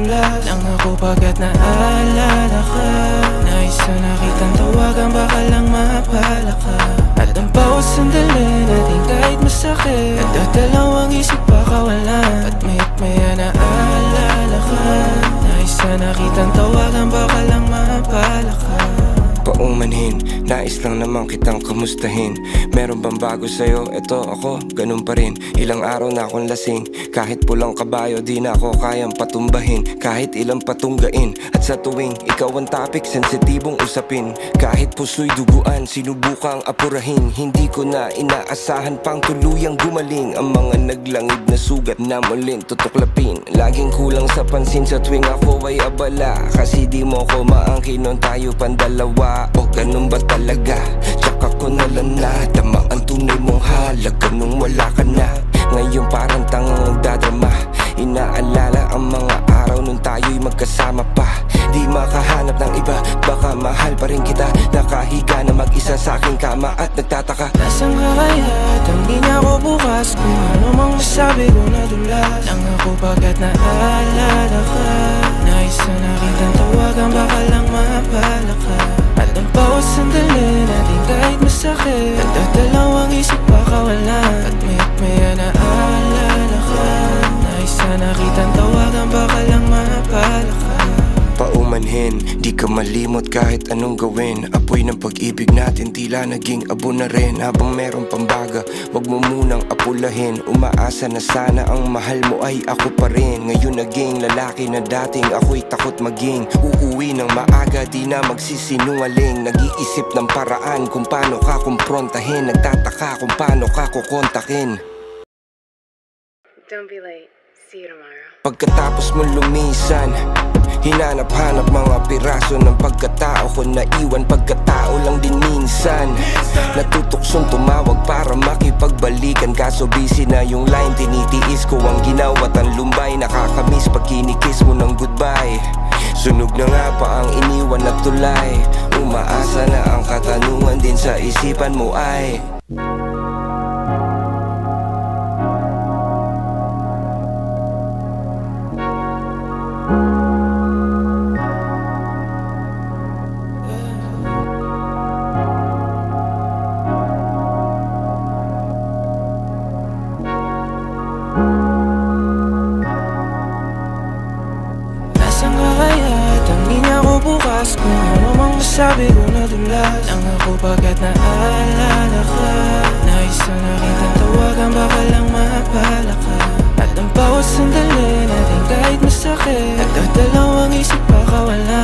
nadulas lang ako pagkat naaalala ka. Nais na kitang tawagan, baka lang mapala ka. At ang bawat sandali natin kahit masakit, nagdadalawang isip baka wala. At mayat maya naaalala ka. Nais na kitang tawagan, baka lang mapala ka. Paumanhin, nais lang naman kitang kamustahin. Meron bang bago sa'yo? Eto ako, ganun pa rin. Ilang araw na akong lasing. Kahit pulang kabayo, di na ako kayang patumbahin. Kahit ilang patunggain. At sa tuwing ikaw ang topic, sensitibong usapin. Kahit puso'y duguan, sinubukang apurahin. Hindi ko na inaasahan pang tuluyang gumaling. Ang mga naglangid na sugat na muling tutuklapin. Laging kulang sa pansin sa tuwing ako ay abala. Kasi di mo ko maangkin nun tayo pandalawa. O ganun ba talaga? Tsaka ko nalala, tama ang tunay mong halaga nung wala ka na. Ngayon parang tangang nagdadrama. Inaalala ang mga araw nung tayo'y magkasama pa. Di makahanap ng iba, baka mahal pa rin kita. Nakahiga na mag-isa sa aking kama at nagtataka. Nasaan ka kaya? Tangin ako bukas. Kung ano mang masabi ko nadulas lang ako pagkat naaalala ka. Nais na kitang tawagan, baka lang mapala ka. At ang bawat sandali natin kahit masakit, nagdadalawang isip baka wala. At mayat maya naaalala ka. Nais na kitang tawagan, baka lang mapala ka. Paumanhin, di ka malimot kahit anong gawin. Apoy ng pag-ibig natin tila naging abo na rin. Habang meron pambaga, wag mo munang apulahin. Umaasa na sana ang mahal mo ay ako pa rin. Ngayon naging lalaki na dating ako'y takot maging. Uuwi ng maaga, di na magsisinungaling. Nag-iisip ng paraan kung paano ka kumprontahin. Nagtataka kung paano ka kukontakin. Don't be late. See you tomorrow. Pagkatapos mo lumisan, hinanap-hanap mga piraso ng pagkatao ko. Naiwan pagkatao lang din minsan. Natutuksong tumawag para makipagbalikan. Kaso busy na yung line, tinitiis ko ang ginawa at ang lumbay. Nakakamiss pag kinikis mo ng goodbye. Sunog na nga pa ang iniwan na tulay. Umaasa na ang katanungan din sa isipan mo ay kung ano mang masabi ko nadulas lang ako pagkat naaalala ka. Nais na kitang tawagan, baka lang mapala ka. At ang bawat sandali natin kahit masakit, nagdadalawang isip baka wala.